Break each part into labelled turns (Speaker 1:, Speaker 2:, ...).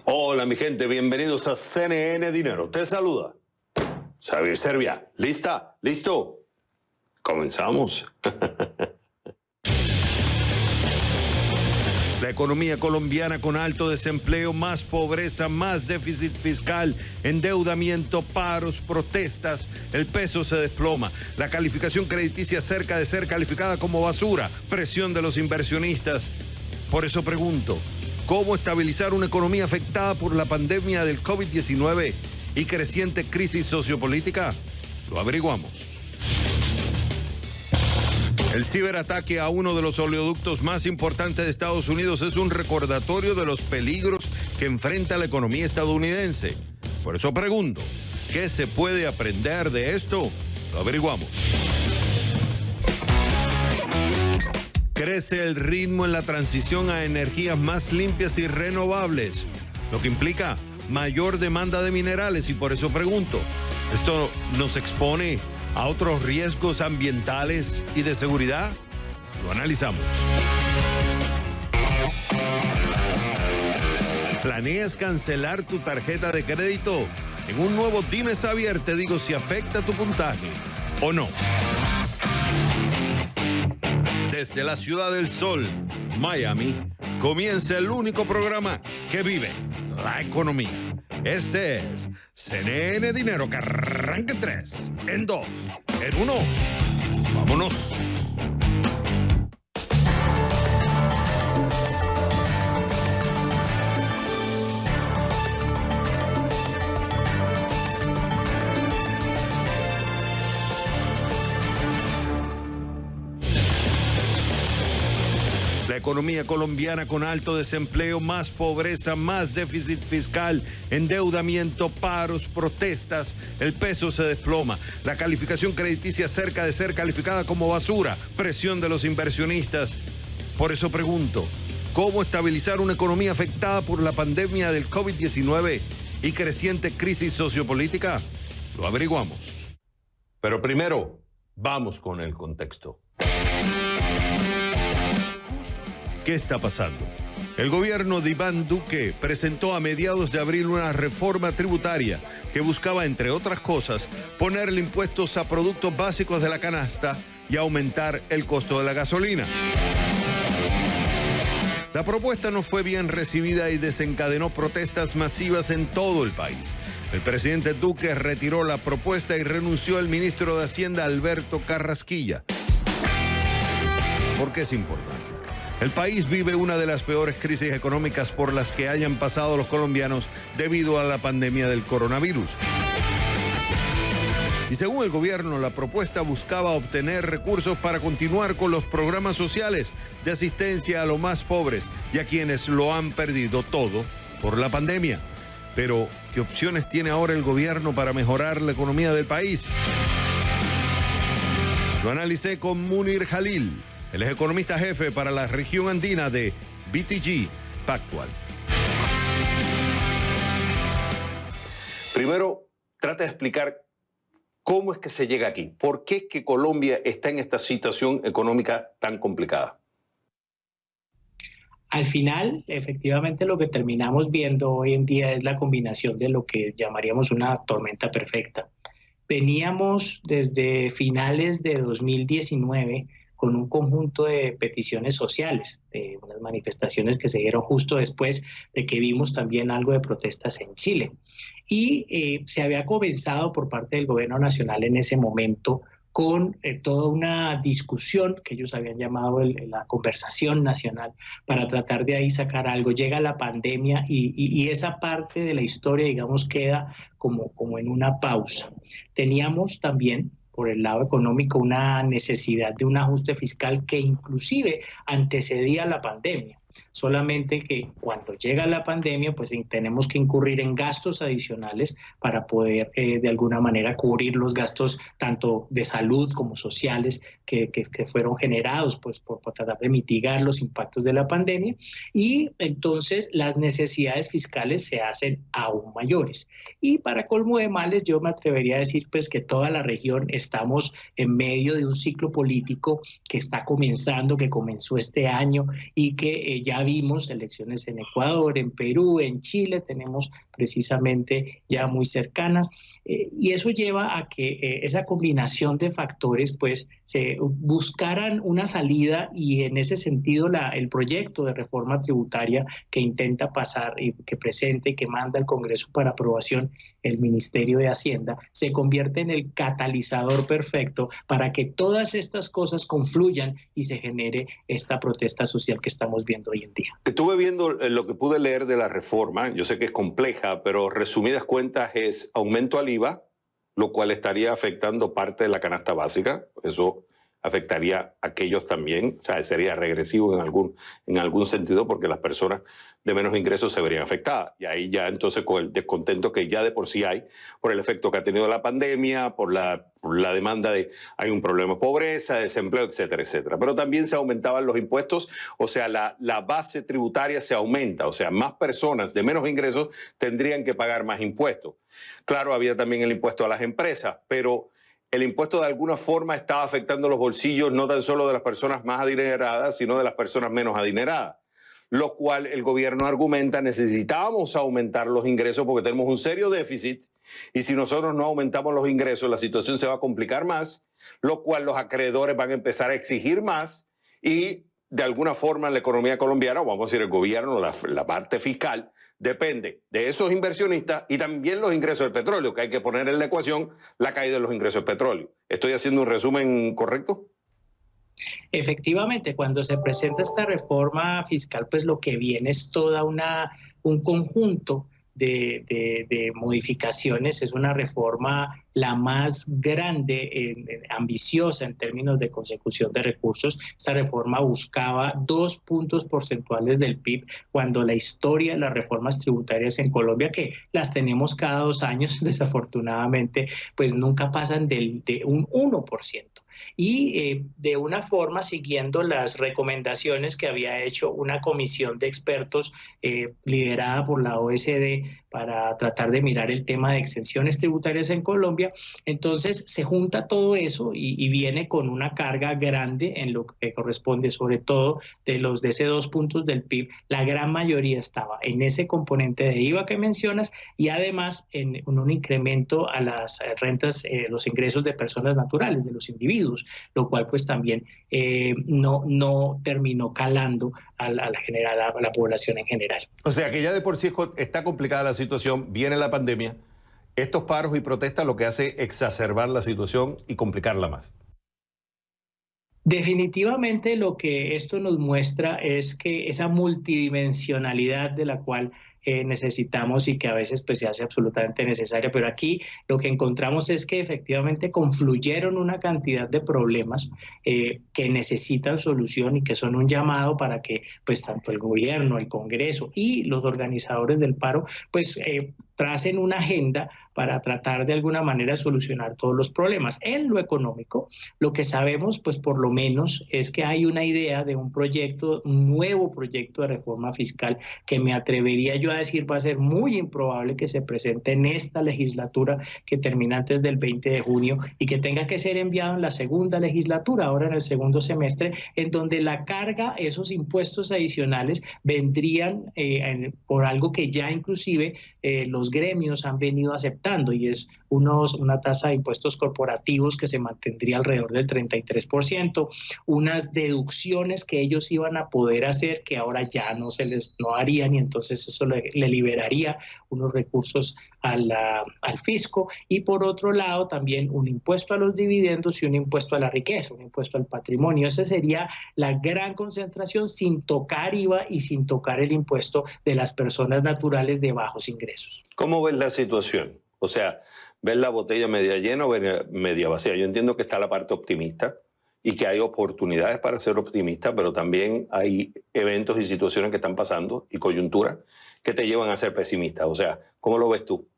Speaker 1: Hola mi gente, bienvenidos a CNN Dinero. Te saluda Xavier Serbia. ¿Lista? ¿Listo? Comenzamos. La economía colombiana con alto desempleo, más pobreza, más déficit fiscal, endeudamiento, paros, protestas, el peso se desploma, la calificación crediticia cerca de ser calificada como basura, presión de los inversionistas. Por eso pregunto, ¿cómo estabilizar una economía afectada por la pandemia del COVID-19 y creciente crisis sociopolítica? Lo averiguamos. El ciberataque a uno de los oleoductos más importantes de Estados Unidos es un recordatorio de los peligros que enfrenta la economía estadounidense. Por eso pregunto, ¿qué se puede aprender de esto? Lo averiguamos. Crece el ritmo en la transición a energías más limpias y renovables, lo que implica mayor demanda de minerales y por eso pregunto, ¿esto nos expone a otros riesgos ambientales y de seguridad? Lo analizamos. ¿Planeas cancelar tu tarjeta de crédito? En un nuevo Dime Xavier te digo si afecta tu puntaje o no. Desde la Ciudad del Sol, Miami, comienza el único programa que vive la economía. Este es CNN Dinero, que arranca en 3, en 2, en 1. ¡Vámonos! La economía colombiana con alto desempleo, más pobreza, más déficit fiscal, endeudamiento, paros, protestas, el peso se desploma, la calificación crediticia cerca de ser calificada como basura, presión de los inversionistas. Por eso pregunto, ¿cómo estabilizar una economía afectada por la pandemia del COVID-19 y creciente crisis sociopolítica? Lo averiguamos. Pero primero, vamos con el contexto. ¿Qué está pasando? El gobierno de Iván Duque presentó a mediados de abril una reforma tributaria que buscaba, entre otras cosas, ponerle impuestos a productos básicos de la canasta y aumentar el costo de la gasolina. La propuesta no fue bien recibida y desencadenó protestas masivas en todo el país. El presidente Duque retiró la propuesta y renunció el ministro de Hacienda, Alberto Carrasquilla. ¿Por qué es importante? El país vive una de las peores crisis económicas por las que hayan pasado los colombianos debido a la pandemia del coronavirus. Y según el gobierno, la propuesta buscaba obtener recursos para continuar con los programas sociales de asistencia a los más pobres y a quienes lo han perdido todo por la pandemia. Pero, ¿qué opciones tiene ahora el gobierno para mejorar la economía del país? Lo analicé con Munir Jalil. Él es economista jefe para la región andina de BTG Pactual. Primero, trata de explicar cómo es que se llega aquí. ¿Por qué es que Colombia está en esta situación económica tan complicada?
Speaker 2: Al final, efectivamente, lo que terminamos viendo hoy en día es la combinación de lo que llamaríamos una tormenta perfecta. Veníamos desde finales de 2019 con un conjunto de peticiones sociales, de unas manifestaciones que se dieron justo después de que vimos también algo de protestas en Chile. Y se había comenzado por parte del gobierno nacional en ese momento con toda una discusión que ellos habían llamado la conversación nacional para tratar de ahí sacar algo. Llega la pandemia y esa parte de la historia, digamos, queda como en una pausa. Teníamos también, por el lado económico, una necesidad de un ajuste fiscal que inclusive antecedía la pandemia. Solamente que cuando llega la pandemia, pues tenemos que incurrir en gastos adicionales para poder de alguna manera cubrir los gastos tanto de salud como sociales que fueron generados pues, por tratar de mitigar los impactos de la pandemia. Y entonces las necesidades fiscales se hacen aún mayores. Y para colmo de males, yo me atrevería a decir pues que toda la región estamos en medio de un ciclo político que está comenzando, que comenzó este año y que ya vimos elecciones en Ecuador, en Perú, en Chile, tenemos precisamente ya muy cercanas, y eso lleva a que esa combinación de factores pues se buscaran una salida, y en ese sentido el proyecto de reforma tributaria que intenta pasar y que presenta y que manda al Congreso para aprobación el Ministerio de Hacienda se convierte en el catalizador perfecto para que todas estas cosas confluyan y se genere esta protesta social que estamos viendo hoy en día.
Speaker 1: Estuve viendo lo que pude leer de la reforma, yo sé que es compleja, pero resumidas cuentas es aumento al IVA, lo cual estaría afectando parte de la canasta básica, eso afectaría a aquellos también, o sea, sería regresivo en algún sentido porque las personas de menos ingresos se verían afectadas. Y ahí ya entonces con el descontento que ya de por sí hay, por el efecto que ha tenido la pandemia, por la demanda hay un problema de pobreza, desempleo, etcétera, etcétera. Pero también se aumentaban los impuestos, o sea, la base tributaria se aumenta, o sea, más personas de menos ingresos tendrían que pagar más impuestos. Claro, había también el impuesto a las empresas, pero el impuesto de alguna forma estaba afectando los bolsillos no tan solo de las personas más adineradas, sino de las personas menos adineradas. Lo cual el gobierno argumenta, necesitábamos aumentar los ingresos porque tenemos un serio déficit y si nosotros no aumentamos los ingresos la situación se va a complicar más, lo cual los acreedores van a empezar a exigir más y de alguna forma la economía colombiana, o vamos a decir el gobierno, la parte fiscal, depende de esos inversionistas y también los ingresos del petróleo, que hay que poner en la ecuación la caída de los ingresos del petróleo. ¿Estoy haciendo un resumen correcto?
Speaker 2: Efectivamente, cuando se presenta esta reforma fiscal, pues lo que viene es toda un conjunto de modificaciones. Es una reforma la más grande, ambiciosa en términos de consecución de recursos. Esta reforma buscaba 2 puntos porcentuales del PIB, cuando la historia de las reformas tributarias en Colombia, que las tenemos cada 2 años, desafortunadamente, pues nunca pasan de un 1%. Y de una forma siguiendo las recomendaciones que había hecho una comisión de expertos liderada por la OECD para tratar de mirar el tema de exenciones tributarias en Colombia. Entonces se junta todo eso y viene con una carga grande en lo que corresponde, sobre todo de ese 2 puntos del PIB. La gran mayoría estaba en ese componente de IVA que mencionas y además en un incremento a las rentas, los ingresos de personas naturales, de los individuos, lo cual pues también no terminó calando a la población en general.
Speaker 1: O sea que ya de por sí está complicada la situación, viene la pandemia, estos paros y protestas lo que hace es exacerbar la situación y complicarla más.
Speaker 2: Definitivamente lo que esto nos muestra es que esa multidimensionalidad de la cual necesitamos y que a veces pues se hace absolutamente necesaria, pero aquí lo que encontramos es que efectivamente confluyeron una cantidad de problemas que necesitan solución y que son un llamado para que pues tanto el gobierno, el Congreso y los organizadores del paro pues tracen una agenda para tratar de alguna manera solucionar todos los problemas. En lo económico, lo que sabemos, pues por lo menos, es que hay una idea de un proyecto, un nuevo proyecto de reforma fiscal que me atrevería yo a decir va a ser muy improbable que se presente en esta legislatura que termina antes del 20 de junio y que tenga que ser enviado en la segunda legislatura, ahora en el segundo semestre, en donde la carga, esos impuestos adicionales vendrían por algo que ya inclusive los gremios han venido aceptando y es una tasa de impuestos corporativos que se mantendría alrededor del 33%, unas deducciones que ellos iban a poder hacer que ahora ya no harían y entonces eso le liberaría unos recursos al fisco y por otro lado también un impuesto a los dividendos y un impuesto a la riqueza, un impuesto al patrimonio. Esa sería la gran concentración sin tocar IVA y sin tocar el impuesto de las personas naturales de bajos ingresos.
Speaker 1: ¿Cómo ves la situación? O sea, ¿ves la botella media llena o media vacía? Yo entiendo que está la parte optimista y que hay oportunidades para ser optimista, pero también hay eventos y situaciones que están pasando y coyunturas que te llevan a ser pesimista. O sea, ¿cómo lo ves tú?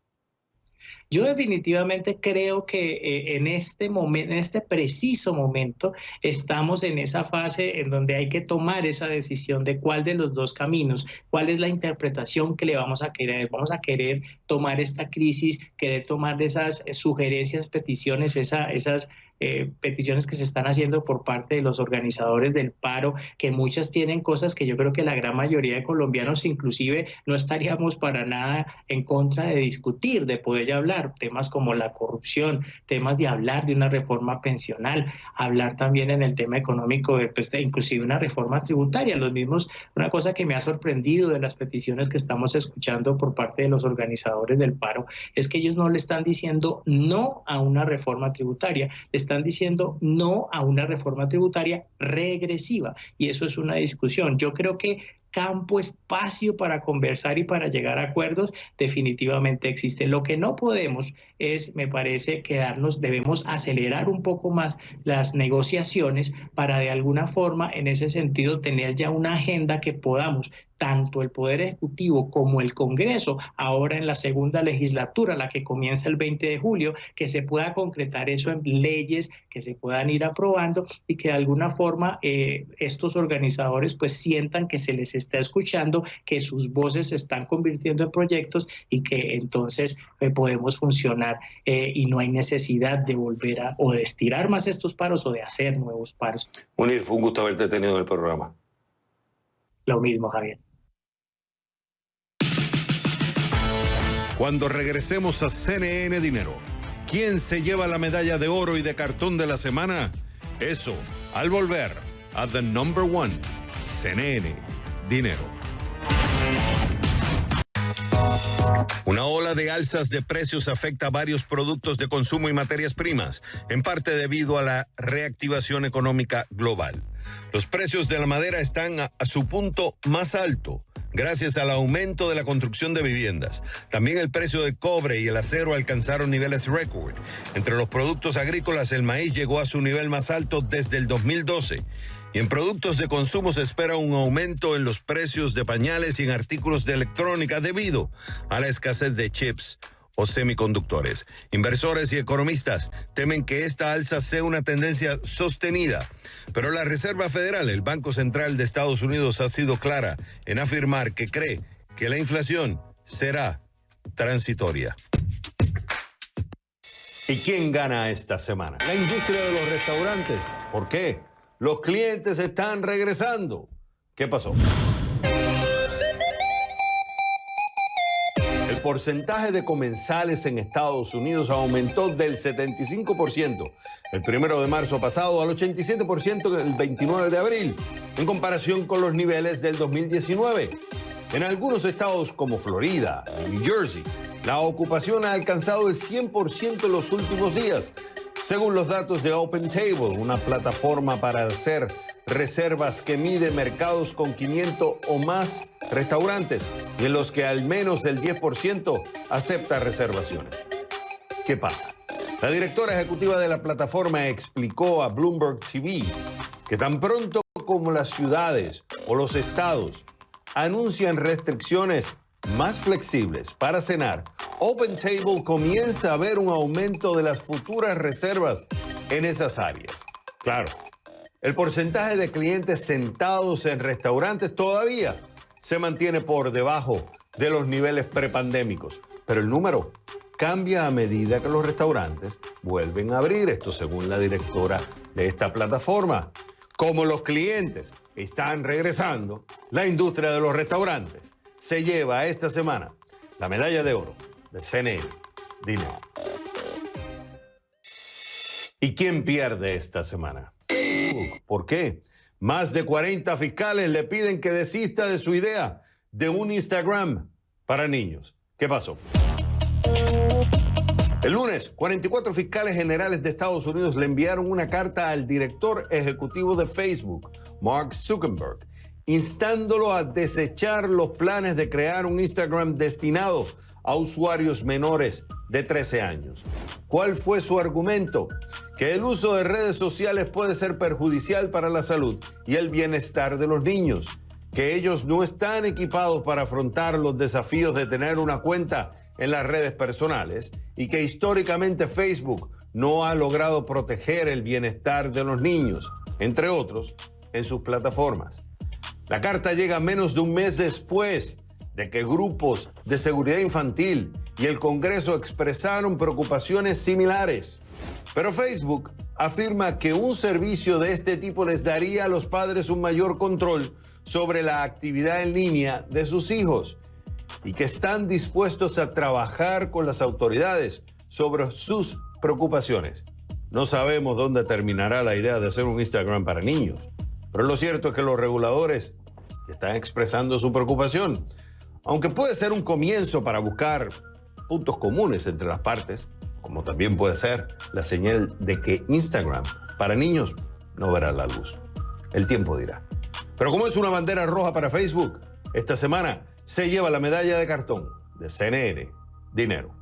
Speaker 2: Yo definitivamente creo que en este momento, en este preciso momento, estamos en esa fase en donde hay que tomar esa decisión de cuál de los dos caminos, cuál es la interpretación que le vamos a querer. Vamos a querer tomar esta crisis, querer tomar esas sugerencias, peticiones, esas peticiones que se están haciendo por parte de los organizadores del paro, que muchas tienen cosas que yo creo que la gran mayoría de colombianos inclusive no estaríamos para nada en contra de discutir, de poder hablar, temas como la corrupción, temas de hablar de una reforma pensional, hablar también en el tema económico de, pues, de inclusive una reforma tributaria. Los mismos, una cosa que me ha sorprendido de las peticiones que estamos escuchando por parte de los organizadores del paro es que ellos no le están diciendo no a una reforma tributaria, le están diciendo no a una reforma tributaria regresiva, y eso es una discusión. Yo creo que campo, espacio para conversar y para llegar a acuerdos definitivamente existe. Lo que no podemos es, me parece, debemos acelerar un poco más las negociaciones para de alguna forma, en ese sentido, tener ya una agenda que podamos, tanto el Poder Ejecutivo como el Congreso, ahora en la segunda legislatura, la que comienza el 20 de julio, que se pueda concretar eso en leyes que se puedan ir aprobando y que de alguna forma estos organizadores pues sientan que se les está escuchando, que sus voces se están convirtiendo en proyectos y que entonces podemos funcionar y no hay necesidad de volver o de estirar más estos paros o de hacer nuevos paros.
Speaker 1: Munir, fue un gusto haberte tenido en el programa.
Speaker 2: Lo mismo, Javier.
Speaker 1: Cuando regresemos a CNN Dinero, ¿quién se lleva la medalla de oro y de cartón de la semana? Eso, al volver a The Number One, CNN Dinero. Una ola de alzas de precios afecta a varios productos de consumo y materias primas, en parte debido a la reactivación económica global. Los precios de la madera están a su punto más alto, gracias al aumento de la construcción de viviendas. También el precio del cobre y el acero alcanzaron niveles récord. Entre los productos agrícolas, el maíz llegó a su nivel más alto desde el 2012. Y en productos de consumo se espera un aumento en los precios de pañales y en artículos de electrónica debido a la escasez de chips o semiconductores. Inversores y economistas temen que esta alza sea una tendencia sostenida, pero la Reserva Federal, el Banco Central de Estados Unidos, ha sido clara en afirmar que cree que la inflación será transitoria. ¿Y quién gana esta semana? La industria de los restaurantes. ¿Por qué? Los clientes están regresando. ¿Qué pasó? El porcentaje de comensales en Estados Unidos aumentó del 75% el 1 de marzo pasado al 87% el 29 de abril, en comparación con los niveles del 2019. En algunos estados como Florida y New Jersey, la ocupación ha alcanzado el 100% en los últimos días, según los datos de OpenTable, una plataforma para hacer reservas que mide mercados con 500 o más restaurantes y en los que al menos el 10% acepta reservaciones. ¿Qué pasa? La directora ejecutiva de la plataforma explicó a Bloomberg TV que tan pronto como las ciudades o los estados anuncian restricciones más flexibles para cenar, OpenTable comienza a ver un aumento de las futuras reservas en esas áreas. Claro, el porcentaje de clientes sentados en restaurantes todavía se mantiene por debajo de los niveles prepandémicos, pero el número cambia a medida que los restaurantes vuelven a abrir, esto según la directora de esta plataforma. Como los clientes están regresando, la industria de los restaurantes se lleva esta semana la medalla de oro de CNN Dinero. ¿Y quién pierde esta semana? ¿Por qué? Más de 40 fiscales le piden que desista de su idea de un Instagram para niños. ¿Qué pasó? El lunes, 44 fiscales generales de Estados Unidos le enviaron una carta al director ejecutivo de Facebook, Mark Zuckerberg, instándolo a desechar los planes de crear un Instagram destinado a usuarios menores de 13 años. ¿Cuál fue su argumento? Que el uso de redes sociales puede ser perjudicial para la salud y el bienestar de los niños, que ellos no están equipados para afrontar los desafíos de tener una cuenta en las redes personales y que históricamente Facebook no ha logrado proteger el bienestar de los niños, entre otros, en sus plataformas. La carta llega menos de un mes después de que grupos de seguridad infantil y el Congreso expresaron preocupaciones similares. Pero Facebook afirma que un servicio de este tipo les daría a los padres un mayor control sobre la actividad en línea de sus hijos y que están dispuestos a trabajar con las autoridades sobre sus preocupaciones. No sabemos dónde terminará la idea de hacer un Instagram para niños, pero lo cierto es que los reguladores están expresando su preocupación. Aunque puede ser un comienzo para buscar puntos comunes entre las partes, como también puede ser la señal de que Instagram para niños no verá la luz. El tiempo dirá. Pero como es una bandera roja para Facebook, esta semana se lleva la medalla de cartón de CNN Dinero.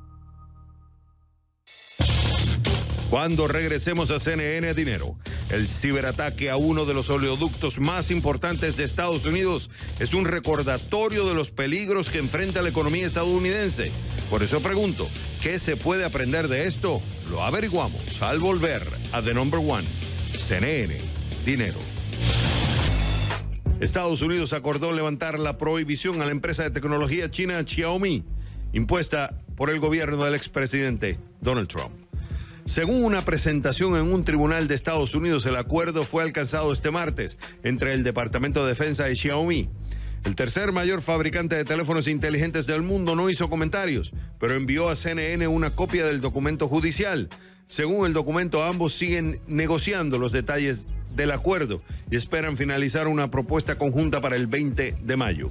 Speaker 1: Cuando regresemos a CNN Dinero, el ciberataque a uno de los oleoductos más importantes de Estados Unidos es un recordatorio de los peligros que enfrenta la economía estadounidense. Por eso pregunto, ¿qué se puede aprender de esto? Lo averiguamos al volver a The Number One, CNN Dinero. Estados Unidos acordó levantar la prohibición a la empresa de tecnología china Xiaomi, impuesta por el gobierno del expresidente Donald Trump. Según una presentación en un tribunal de Estados Unidos, el acuerdo fue alcanzado este martes entre el Departamento de Defensa y Xiaomi. El tercer mayor fabricante de teléfonos inteligentes del mundo no hizo comentarios, pero envió a CNN una copia del documento judicial. Según el documento, ambos siguen negociando los detalles del acuerdo y esperan finalizar una propuesta conjunta para el 20 de mayo.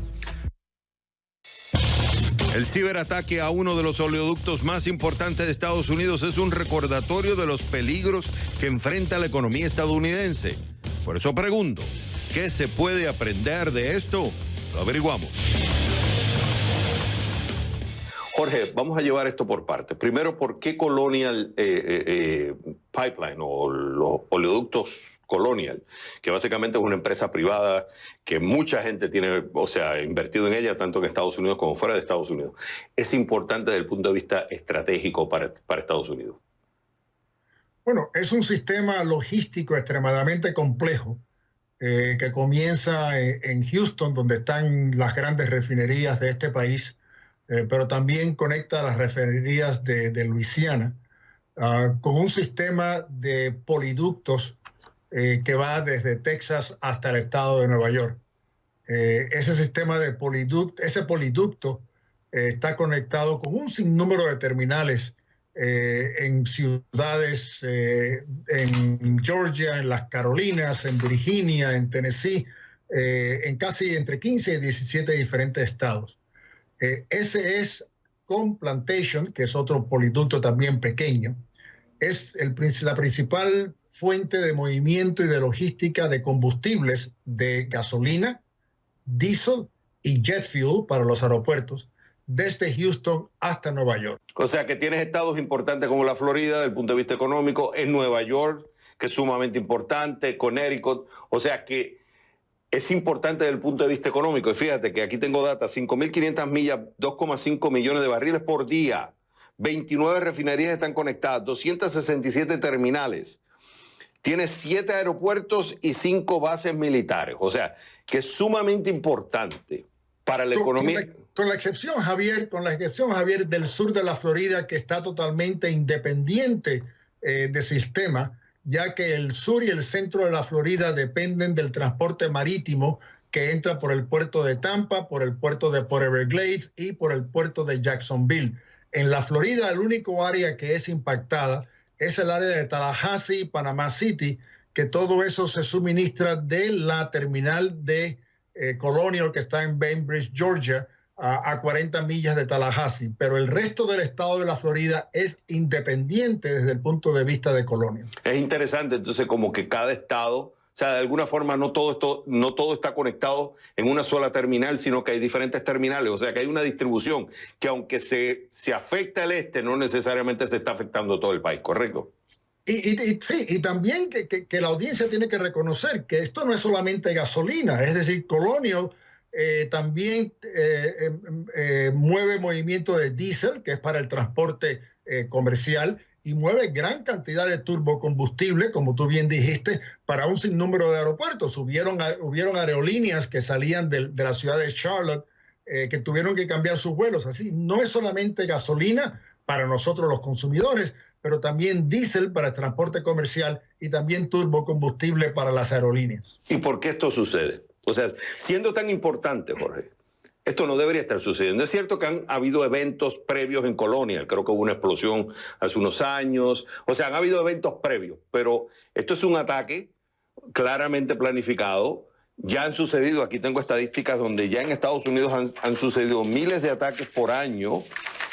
Speaker 1: El ciberataque a uno de los oleoductos más importantes de Estados Unidos es un recordatorio de los peligros que enfrenta la economía estadounidense. Por eso pregunto, ¿qué se puede aprender de esto? Lo averiguamos. Jorge, vamos a llevar esto por partes. Primero, ¿por qué Colonial Pipeline o los oleoductos Colonial, que básicamente es una empresa privada que mucha gente tiene, invertido en ella, tanto en Estados Unidos como fuera de Estados Unidos, es importante desde el punto de vista estratégico para Estados Unidos?
Speaker 3: Bueno, es un sistema logístico extremadamente complejo que comienza en Houston, donde están las grandes refinerías de este país, pero también conecta a las refinerías de Luisiana, con un sistema de poliductos que va desde Texas hasta el estado de Nueva York. Ese sistema de poliducto está conectado con un sinnúmero de terminales en ciudades en Georgia, en las Carolinas, en Virginia, en Tennessee, en casi entre 15 y 17 diferentes estados. Ese es con Plantation, que es otro poliducto también pequeño. Es la principal fuente de movimiento y de logística de combustibles de gasolina, diésel y jet fuel para los aeropuertos, desde Houston hasta Nueva York.
Speaker 1: O sea que tienes estados importantes como la Florida, desde el punto de vista económico, en Nueva York, que es sumamente importante, Connecticut, o sea que es importante desde el punto de vista económico. Y fíjate que aquí tengo data, 5.500 millas, 2,5 millones de barriles por día, 29 refinerías están conectadas, 267 terminales. Tiene 7 aeropuertos y 5 bases militares. O sea, que es sumamente importante para la economía.
Speaker 3: Con la excepción, Javier, del sur de la Florida, que está totalmente independiente de sistema, ya que el sur y el centro de la Florida dependen del transporte marítimo que entra por el puerto de Tampa, por el puerto de Port Everglades y por el puerto de Jacksonville. En la Florida, el único área que es impactada es el área de Tallahassee y Panama City, que todo eso se suministra de la terminal de Colonial, que está en Bainbridge, Georgia, a 40 millas de Tallahassee. Pero el resto del estado de la Florida es independiente desde el punto de vista de Colonial.
Speaker 1: Es interesante, entonces, como que cada estado, o sea, de alguna forma no todo está conectado en una sola terminal, sino que hay diferentes terminales. O sea, que hay una distribución que aunque se afecta el este, no necesariamente se está afectando todo el país, ¿correcto?
Speaker 3: Sí, y también que la audiencia tiene que reconocer que esto no es solamente gasolina, es decir, Colonial también mueve movimiento de diésel, que es para el transporte comercial, y mueve gran cantidad de turbocombustible, como tú bien dijiste, para un sinnúmero de aeropuertos. Hubieron aerolíneas que salían de la ciudad de Charlotte que tuvieron que cambiar sus vuelos. Así, no es solamente gasolina para nosotros los consumidores, pero también diésel para el transporte comercial y también turbocombustible para las aerolíneas.
Speaker 4: ¿Y por qué esto sucede? O sea, siendo tan importante, Jorge, esto no debería estar sucediendo. Es cierto que han habido eventos previos en Colonial, creo que hubo una explosión hace unos años, o sea, han habido eventos previos, pero esto es un ataque claramente planificado. Ya han sucedido, aquí tengo estadísticas donde ya en Estados Unidos han sucedido miles de ataques por año,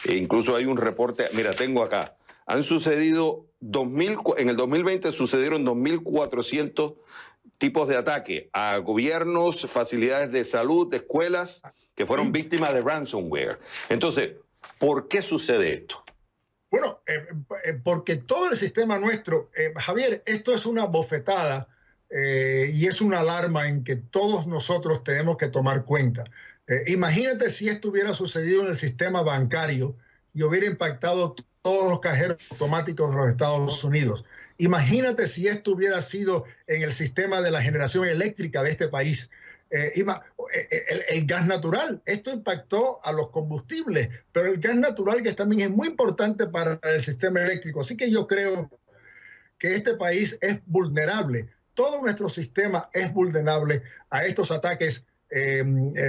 Speaker 4: e incluso hay un reporte, mira, tengo acá, han sucedido, en el 2020 sucedieron 2.400 tipos de ataque a gobiernos, facilidades de salud, de escuelas, que fueron víctimas de ransomware. Entonces, ¿por qué sucede esto?
Speaker 3: Bueno, porque todo el sistema nuestro, Javier, esto es una bofetada y es una alarma en que todos nosotros tenemos que tomar cuenta. Imagínate si esto hubiera sucedido en el sistema bancario y hubiera impactado todos los cajeros automáticos de los Estados Unidos. Imagínate si esto hubiera sido en el sistema de la generación eléctrica de este país. El gas natural, esto impactó a los combustibles, pero el gas natural que también es muy importante para el sistema eléctrico. Así que yo creo que este país es vulnerable. Todo nuestro sistema es vulnerable a estos ataques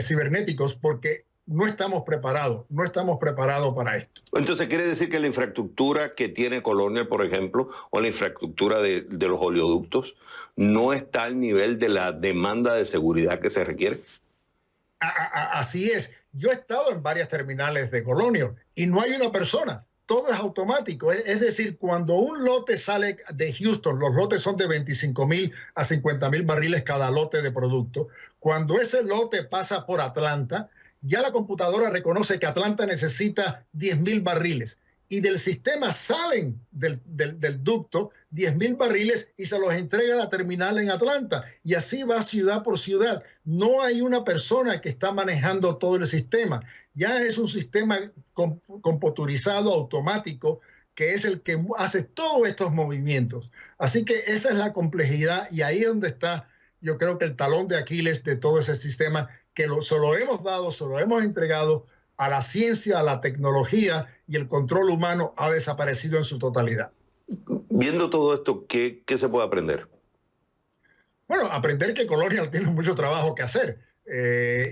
Speaker 3: cibernéticos porque no estamos preparados para esto.
Speaker 4: Entonces, ¿quiere decir que la infraestructura que tiene Colonial, por ejemplo, o la infraestructura de los oleoductos, no está al nivel de la demanda de seguridad que se requiere?
Speaker 3: Así es. Yo he estado en varias terminales de Colonial y no hay una persona. Todo es automático. Es decir, cuando un lote sale de Houston, los lotes son de 25,000 a 50,000 barriles cada lote de producto. Cuando ese lote pasa por Atlanta, ya la computadora reconoce que Atlanta necesita 10,000 barriles y del sistema salen del ducto 10,000 barriles y se los entrega a la terminal en Atlanta. Y así va ciudad por ciudad. No hay una persona que está manejando todo el sistema. Ya es un sistema computarizado, automático, que es el que hace todos estos movimientos. Así que esa es la complejidad y ahí es donde está, yo creo que el talón de Aquiles de todo ese sistema, que se lo hemos dado, se lo hemos entregado a la ciencia, a la tecnología, y el control humano ha desaparecido en su totalidad.
Speaker 4: Viendo todo esto, ¿qué se puede aprender?
Speaker 3: Bueno, aprender que Colonial tiene mucho trabajo que hacer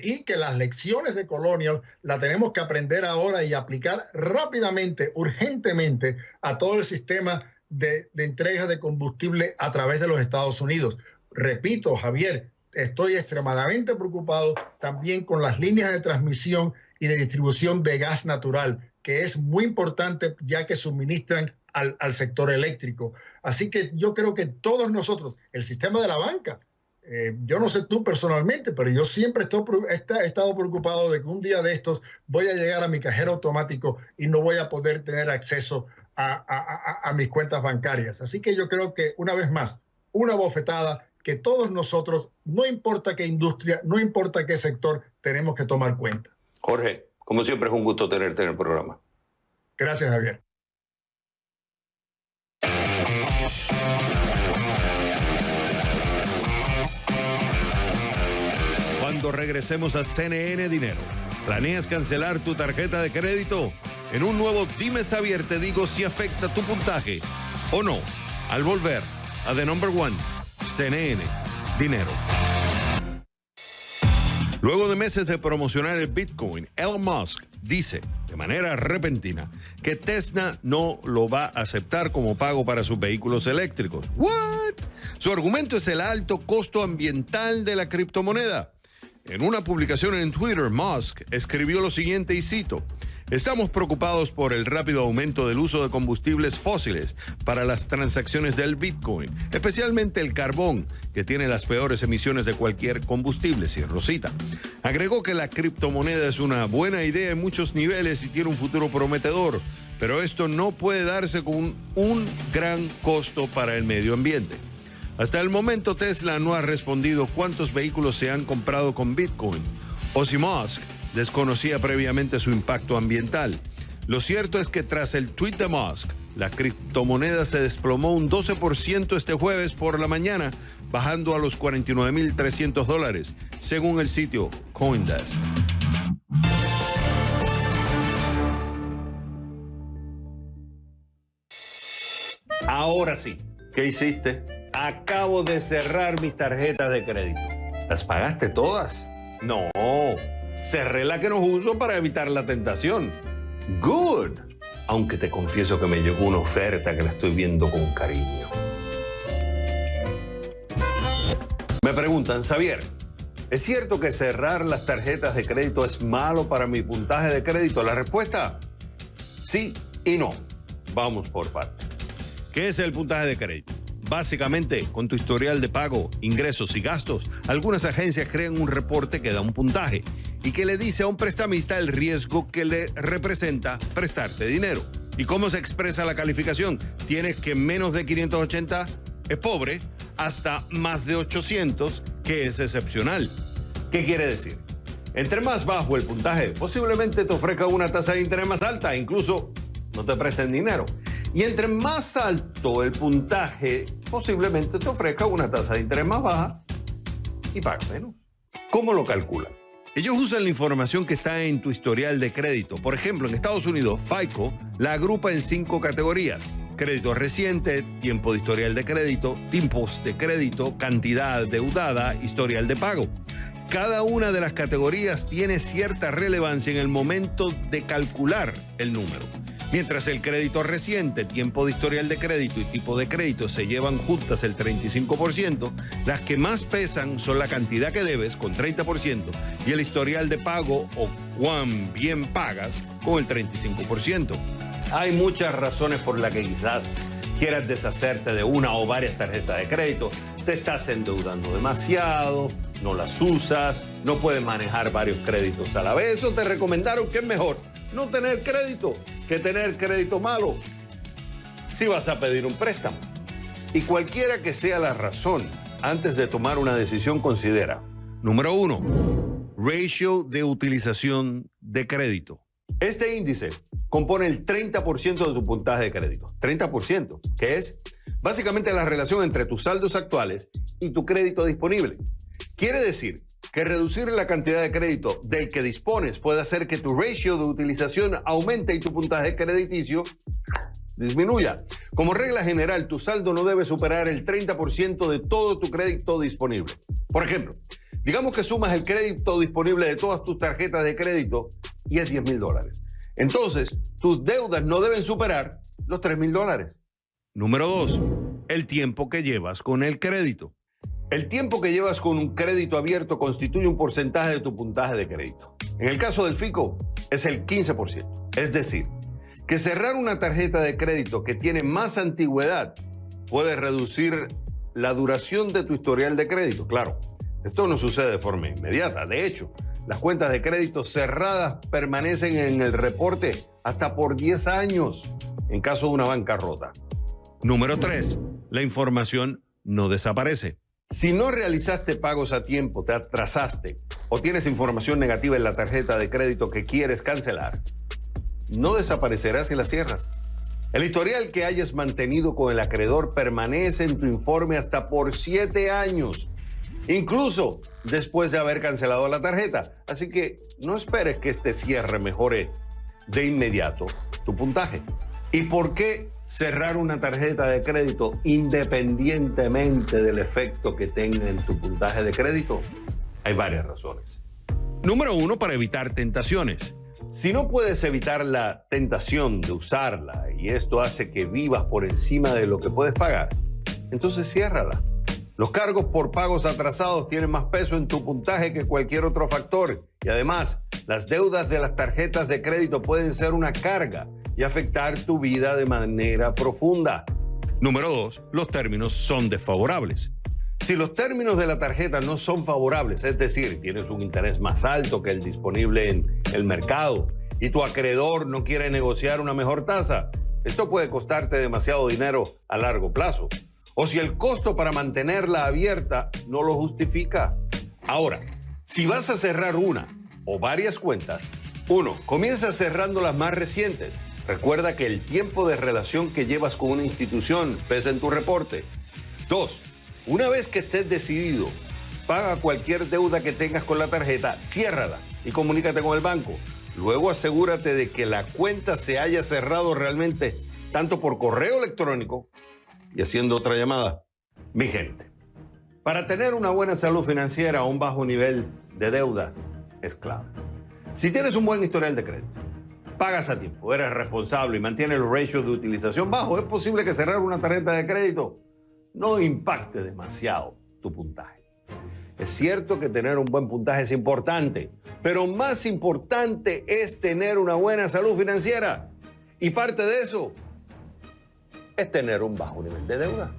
Speaker 3: y que las lecciones de Colonial las tenemos que aprender ahora y aplicar rápidamente, urgentemente, a todo el sistema de entrega de combustible a través de los Estados Unidos. Repito, Javier, estoy extremadamente preocupado también con las líneas de transmisión y de distribución de gas natural, que es muy importante ya que suministran al sector eléctrico. Así que yo creo que todos nosotros, el sistema de la banca, yo no sé tú personalmente, pero yo siempre he estado preocupado de que un día de estos voy a llegar a mi cajero automático y no voy a poder tener acceso a mis cuentas bancarias. Así que yo creo que, una vez más, una bofetada que todos nosotros, no importa qué industria, no importa qué sector, tenemos que tomar cuenta.
Speaker 4: Jorge, como siempre es un gusto tenerte en el programa.
Speaker 3: Gracias, Javier.
Speaker 1: Cuando regresemos a CNN Dinero, ¿planeas cancelar tu tarjeta de crédito? En un nuevo Dime Xavier te digo si afecta tu puntaje o no. Al volver a The Number One, CNN Dinero. Luego de meses de promocionar el Bitcoin, Elon Musk dice de manera repentina que Tesla no lo va a aceptar como pago para sus vehículos eléctricos. ¿What? Su argumento es el alto costo ambiental de la criptomoneda. En una publicación en Twitter, Musk escribió lo siguiente y cito: "Estamos preocupados por el rápido aumento del uso de combustibles fósiles para las transacciones del Bitcoin, especialmente el carbón, que tiene las peores emisiones de cualquier combustible", cierro cita. Agregó que la criptomoneda es una buena idea en muchos niveles y tiene un futuro prometedor, pero esto no puede darse con un gran costo para el medio ambiente. Hasta el momento, Tesla no ha respondido cuántos vehículos se han comprado con Bitcoin o si Musk desconocía previamente su impacto ambiental. Lo cierto es que tras el tweet de Musk, la criptomoneda se desplomó un 12% este jueves por la mañana, bajando a los $49,300, según el sitio CoinDesk. Ahora sí, ¿qué hiciste? Acabo de cerrar mis tarjetas de crédito. ¿Las pagaste todas? No, cerré la que no uso para evitar la tentación. Good. Aunque te confieso que me llegó una oferta que la estoy viendo con cariño. Me preguntan, Xavier, ¿es cierto que cerrar las tarjetas de crédito es malo para mi puntaje de crédito? La respuesta, sí y no. Vamos por partes. ¿Qué es el puntaje de crédito? Básicamente, con tu historial de pago, ingresos y gastos, algunas agencias crean un reporte que da un puntaje y que le dice a un prestamista el riesgo que le representa prestarte dinero. ¿Y cómo se expresa la calificación? Tienes que menos de 580 es pobre, hasta más de 800, que es excepcional. ¿Qué quiere decir? Entre más bajo el puntaje, posiblemente te ofrezca una tasa de interés más alta, incluso no te presten dinero. Y entre más alto el puntaje, posiblemente te ofrezca una tasa de interés más baja y pagas menos. ¿Cómo lo calculan? Ellos usan la información que está en tu historial de crédito. Por ejemplo, en Estados Unidos, FICO la agrupa en 5 categorías: crédito reciente, tiempo de historial de crédito, tipos de crédito, cantidad deudada, historial de pago. Cada una de las categorías tiene cierta relevancia en el momento de calcular el número. Mientras el crédito reciente, tiempo de historial de crédito y tipo de crédito se llevan juntas el 35%, las que más pesan son la cantidad que debes, con 30%, y el historial de pago o cuán bien pagas, con el 35%. Hay muchas razones por las que quizás quieras deshacerte de una o varias tarjetas de crédito. Te estás endeudando demasiado, no las usas, no puedes manejar varios créditos a la vez, o te recomendaron que es mejor no tener crédito que tener crédito malo si vas a pedir un préstamo. Y cualquiera que sea la razón, antes de tomar una decisión considera: número 1, ratio de utilización de crédito. Este índice compone el 30% de tu puntaje de crédito. 30%, que es básicamente la relación entre tus saldos actuales y tu crédito disponible. Quiere decir que reducir la cantidad de crédito del que dispones puede hacer que tu ratio de utilización aumente y tu puntaje crediticio disminuya. Como regla general, tu saldo no debe superar el 30% de todo tu crédito disponible. Por ejemplo, digamos que sumas el crédito disponible de todas tus tarjetas de crédito y es $10,000. Entonces, tus deudas no deben superar los $3,000. Número 2, el tiempo que llevas con el crédito. El tiempo que llevas con un crédito abierto constituye un porcentaje de tu puntaje de crédito. En el caso del FICO, es el 15%. Es decir, que cerrar una tarjeta de crédito que tiene más antigüedad puede reducir la duración de tu historial de crédito. Claro, esto no sucede de forma inmediata. De hecho, las cuentas de crédito cerradas permanecen en el reporte hasta por 10 años en caso de una bancarrota. Número 3, la información no desaparece. Si no realizaste pagos a tiempo, te atrasaste o tienes información negativa en la tarjeta de crédito que quieres cancelar, no desaparecerá si la cierras. El historial que hayas mantenido con el acreedor permanece en tu informe hasta por 7 años, incluso después de haber cancelado la tarjeta. Así que no esperes que este cierre mejore de inmediato tu puntaje. ¿Y por qué cerrar una tarjeta de crédito independientemente del efecto que tenga en tu puntaje de crédito? Hay varias razones. Número 1, para evitar tentaciones. Si no puedes evitar la tentación de usarla y esto hace que vivas por encima de lo que puedes pagar, entonces ciérrala. Los cargos por pagos atrasados tienen más peso en tu puntaje que cualquier otro factor. Y además, las deudas de las tarjetas de crédito pueden ser una carga y afectar tu vida de manera profunda. Número 2, los términos son desfavorables. Si los términos de la tarjeta no son favorables, es decir, tienes un interés más alto que el disponible en el mercado y tu acreedor no quiere negociar una mejor tasa, esto puede costarte demasiado dinero a largo plazo. O si el costo para mantenerla abierta no lo justifica. Ahora, si vas a cerrar una o varias cuentas, 1, comienza cerrando las más recientes. Recuerda que el tiempo de relación que llevas con una institución pesa en tu reporte. 2, una vez que estés decidido, paga cualquier deuda que tengas con la tarjeta, ciérrala y comunícate con el banco. Luego asegúrate de que la cuenta se haya cerrado realmente, tanto por correo electrónico
Speaker 4: Y haciendo otra llamada, mi gente, para tener una buena salud financiera o un bajo nivel de deuda es clave. Si tienes un buen historial de crédito, pagas a tiempo, eres responsable y mantienes el ratio de utilización bajo, es posible que cerrar una tarjeta de crédito no impacte demasiado tu puntaje. Es cierto que tener un buen puntaje es importante, pero más importante es tener una buena salud financiera. Y parte de eso es tener un bajo nivel de deuda.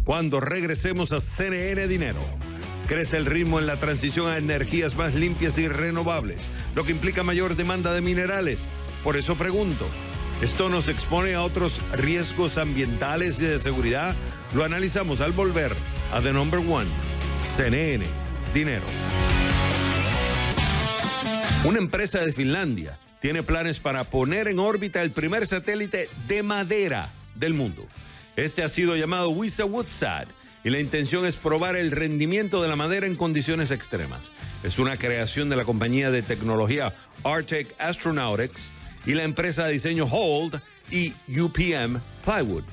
Speaker 1: Cuando regresemos a CNN Dinero, crece el ritmo en la transición a energías más limpias y renovables, lo que implica mayor demanda de minerales. Por eso pregunto, ¿esto nos expone a otros riesgos ambientales y de seguridad? Lo analizamos al volver a The Number One, CNN Dinero. Una empresa de Finlandia tiene planes para poner en órbita el primer satélite de madera del mundo. Este ha sido llamado WisaWoodsat y la intención es probar el rendimiento de la madera en condiciones extremas. Es una creación de la compañía de tecnología Arctic Astronautics y la empresa de diseño Hold y UPM Plywood.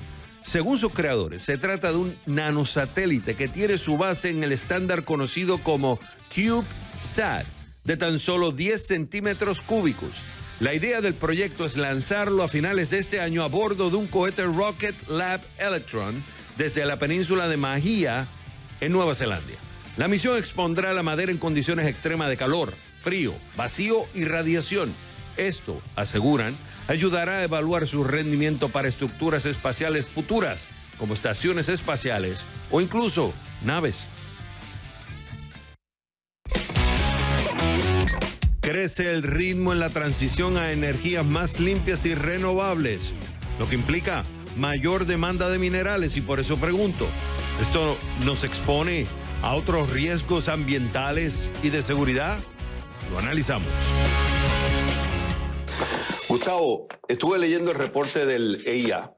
Speaker 1: Según sus creadores, se trata de un nanosatélite que tiene su base en el estándar conocido como CubeSat, de tan solo 10 centímetros cúbicos. La idea del proyecto es lanzarlo a finales de este año a bordo de un cohete Rocket Lab Electron desde la península de Mahia, en Nueva Zelanda. La misión expondrá la madera en condiciones extremas de calor, frío, vacío y radiación. Esto, aseguran, ayudará a evaluar su rendimiento para estructuras espaciales futuras, como estaciones espaciales o incluso naves. Crece el ritmo en la transición a energías más limpias y renovables, lo que implica mayor demanda de minerales y por eso pregunto, ¿esto nos expone a otros riesgos ambientales y de seguridad? Lo analizamos.
Speaker 4: Gustavo, estuve leyendo el reporte del EIA.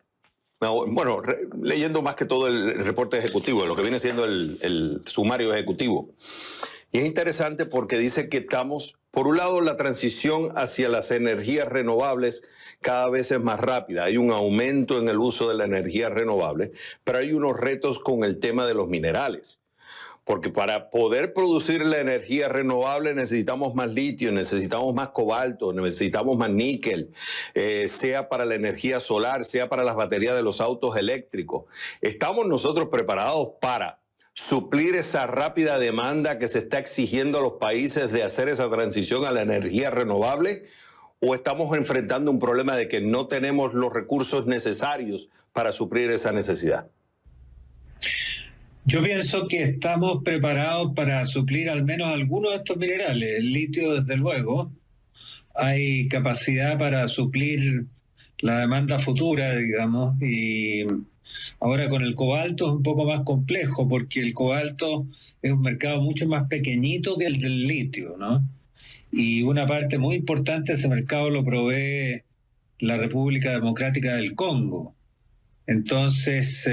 Speaker 4: Bueno, leyendo más que todo el reporte ejecutivo, lo que viene siendo el sumario ejecutivo. Y es interesante porque dice que estamos, por un lado, la transición hacia las energías renovables cada vez es más rápida. Hay un aumento en el uso de la energía renovable, pero hay unos retos con el tema de los minerales. Porque para poder producir la energía renovable necesitamos más litio, necesitamos más cobalto, necesitamos más níquel, sea para la energía solar, sea para las baterías de los autos eléctricos. ¿Estamos nosotros preparados para suplir esa rápida demanda que se está exigiendo a los países de hacer esa transición a la energía renovable? ¿O estamos enfrentando un problema de que no tenemos los recursos necesarios para suplir esa necesidad?
Speaker 5: Yo pienso que estamos preparados para suplir al menos algunos de estos minerales. El litio, desde luego, hay capacidad para suplir la demanda futura, digamos, y ahora con el cobalto es un poco más complejo porque el cobalto es un mercado mucho más pequeñito que el del litio, ¿no? Y una parte muy importante de ese mercado lo provee la República Democrática del Congo. Entonces,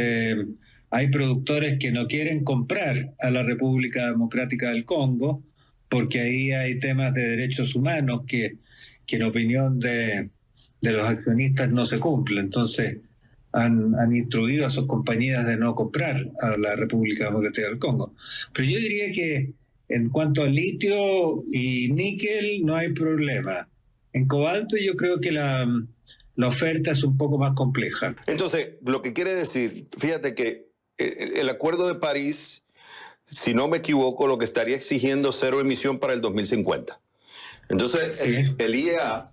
Speaker 5: hay productores que no quieren comprar a la República Democrática del Congo porque ahí hay temas de derechos humanos que en opinión de los accionistas no se cumplen. Entonces, han instruido a sus compañías de no comprar a la República Democrática del Congo. Pero yo diría que en cuanto a litio y níquel no hay problema. En cobalto yo creo que la oferta es un poco más compleja.
Speaker 4: Entonces, lo que quiere decir, fíjate que el Acuerdo de París, si no me equivoco, lo que estaría exigiendo cero emisión para el 2050. Entonces, sí. El IEA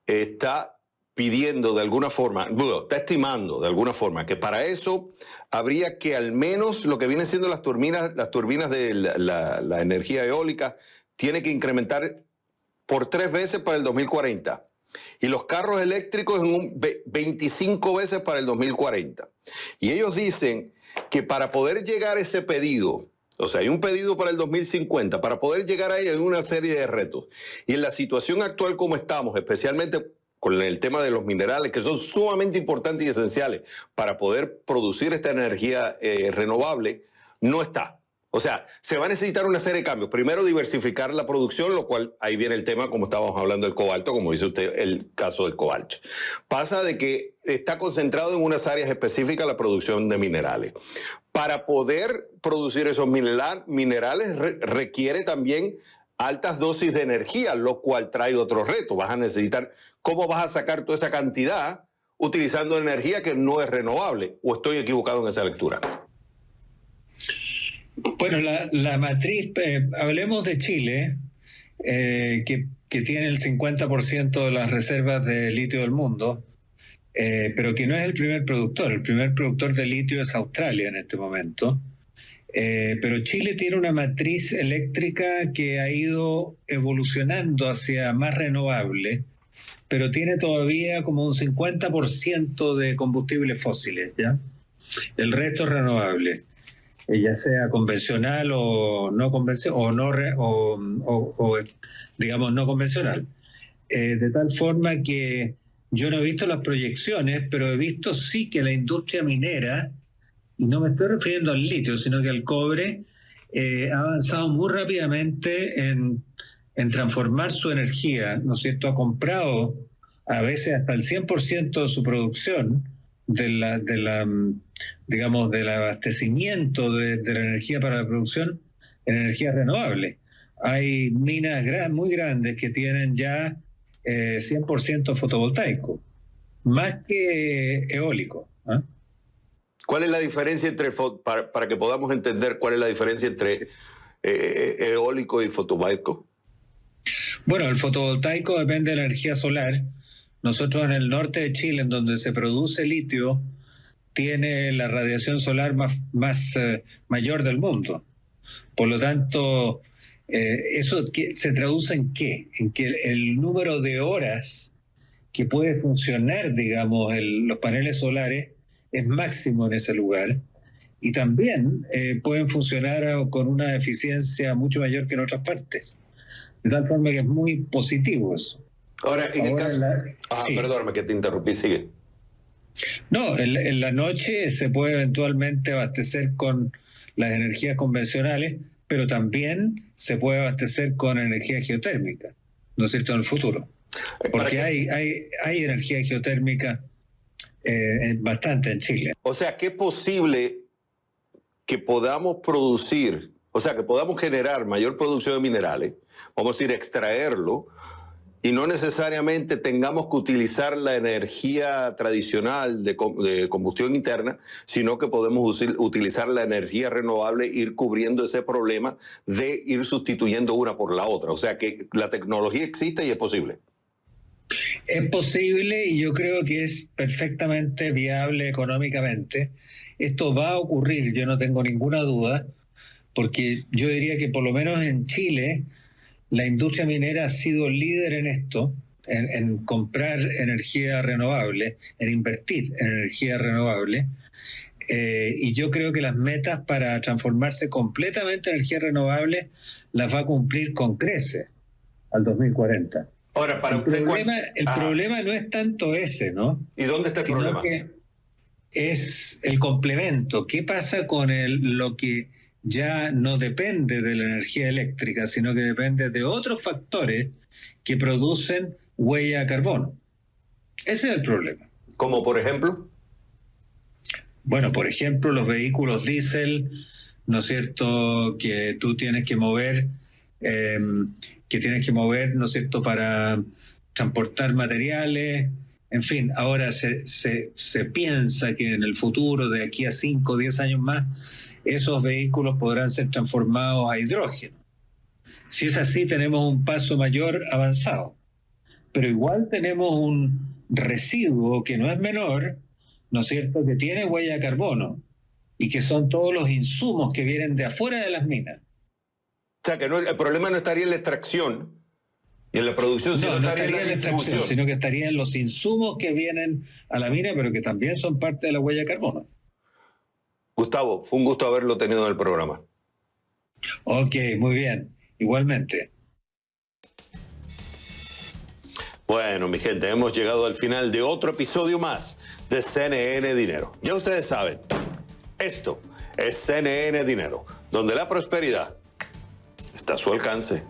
Speaker 4: está pidiendo de alguna forma, está estimando de alguna forma que para eso habría que al menos lo que vienen siendo las turbinas de la energía eólica tiene que incrementar por 3 veces para el 2040 y los carros eléctricos en 25 veces para el 2040. Y ellos dicen que para poder llegar a ese pedido, o sea, hay un pedido para el 2050, para poder llegar ahí hay una serie de retos. Y en la situación actual como estamos, especialmente con el tema de los minerales, que son sumamente importantes y esenciales para poder producir esta energía renovable, no está. O sea, se va a necesitar una serie de cambios. Primero, diversificar la producción, lo cual ahí viene el tema, como estábamos hablando del cobalto, como dice usted, el caso del cobalto. Pasa de que está concentrado en unas áreas específicas la producción de minerales. Para poder producir esos minerales requiere también altas dosis de energía, lo cual trae otro reto. Vas a necesitar, ¿cómo vas a sacar toda esa cantidad utilizando energía que no es renovable? ¿O estoy equivocado en esa lectura?
Speaker 5: Bueno, la matriz, hablemos de Chile, que tiene el 50% de las reservas de litio del mundo, pero que no es el primer productor. El primer productor de litio es Australia en este momento. Pero Chile tiene una matriz eléctrica que ha ido evolucionando hacia más renovable, pero tiene todavía como un 50% de combustibles fósiles, ¿ya? El resto es renovable, ya sea convencional o no convencional, o digamos no convencional. De tal forma que yo no he visto las proyecciones, pero he visto sí que la industria minera, y no me estoy refiriendo al litio, sino que al cobre, ha avanzado muy rápidamente en transformar su energía, ¿no es cierto? Ha comprado a veces hasta el 100% de su producción, del abastecimiento de la energía para la producción en energía renovable. Hay minas muy grandes que tienen ya 100% fotovoltaico, más que eólico, ¿eh?
Speaker 4: ¿Cuál es la diferencia para que podamos entender cuál es la diferencia entre eólico y fotovoltaico?
Speaker 5: Bueno, el fotovoltaico depende de la energía solar. Nosotros en el norte de Chile, en donde se produce litio, tiene la radiación solar mayor del mundo. Por lo tanto, ¿eso se traduce en qué? En que el número de horas que puede funcionar, digamos, los paneles solares es máximo en ese lugar, y también pueden funcionar con una eficiencia mucho mayor que en otras partes. De tal forma que es muy positivo eso.
Speaker 4: Ahora, en el caso...
Speaker 5: Sí.
Speaker 4: Perdóname que te interrumpí, sigue.
Speaker 5: No, en la noche se puede eventualmente abastecer con las energías convencionales, pero también se puede abastecer con energía geotérmica, ¿no es cierto?, en el futuro. Porque hay energía geotérmica bastante en Chile.
Speaker 4: O sea, que es posible que podamos producir, o sea, que podamos generar mayor producción de minerales, vamos a decir, extraerlo, y no necesariamente tengamos que utilizar la energía tradicional de combustión interna, sino que podemos utilizar la energía renovable, ir cubriendo ese problema de ir sustituyendo una por la otra. O sea, que la tecnología existe y es posible.
Speaker 5: Es posible, y yo creo que es perfectamente viable económicamente. Esto va a ocurrir, yo no tengo ninguna duda, porque yo diría que por lo menos en Chile la industria minera ha sido líder en esto, en comprar energía renovable, en invertir en energía renovable, y yo creo que las metas para transformarse completamente en energía renovable las va a cumplir con creces al 2040.
Speaker 4: Ahora, para
Speaker 5: el problema no es tanto ese, ¿no?
Speaker 4: ¿Y dónde está el problema?
Speaker 5: Que es el complemento. ¿Qué pasa con lo que ya no depende de la energía eléctrica, sino que depende de otros factores que producen huella de carbono? Ese es el problema.
Speaker 4: ¿Como por ejemplo?
Speaker 5: Bueno, por ejemplo, los vehículos diésel, ¿no es cierto?, que tú tienes que mover, ¿no es cierto?, para transportar materiales. En fin, ahora se piensa que en el futuro, de aquí a 5 o 10 años más, esos vehículos podrán ser transformados a hidrógeno. Si es así, tenemos un paso mayor avanzado. Pero igual tenemos un residuo que no es menor, ¿no es cierto?, que tiene huella de carbono, y que son todos los insumos que vienen de afuera de las minas.
Speaker 4: O sea, que el problema no estaría en la extracción y en la producción, sino estaría en la distribución,
Speaker 5: sino que estarían los insumos que vienen a la mina, pero que también son parte de la huella de carbono.
Speaker 4: Gustavo, fue un gusto haberlo tenido en el programa.
Speaker 5: Ok, muy bien. Igualmente.
Speaker 4: Bueno, mi gente, hemos llegado al final de otro episodio más de CNN Dinero. Ya ustedes saben, esto es CNN Dinero, donde la prosperidad está a su alcance.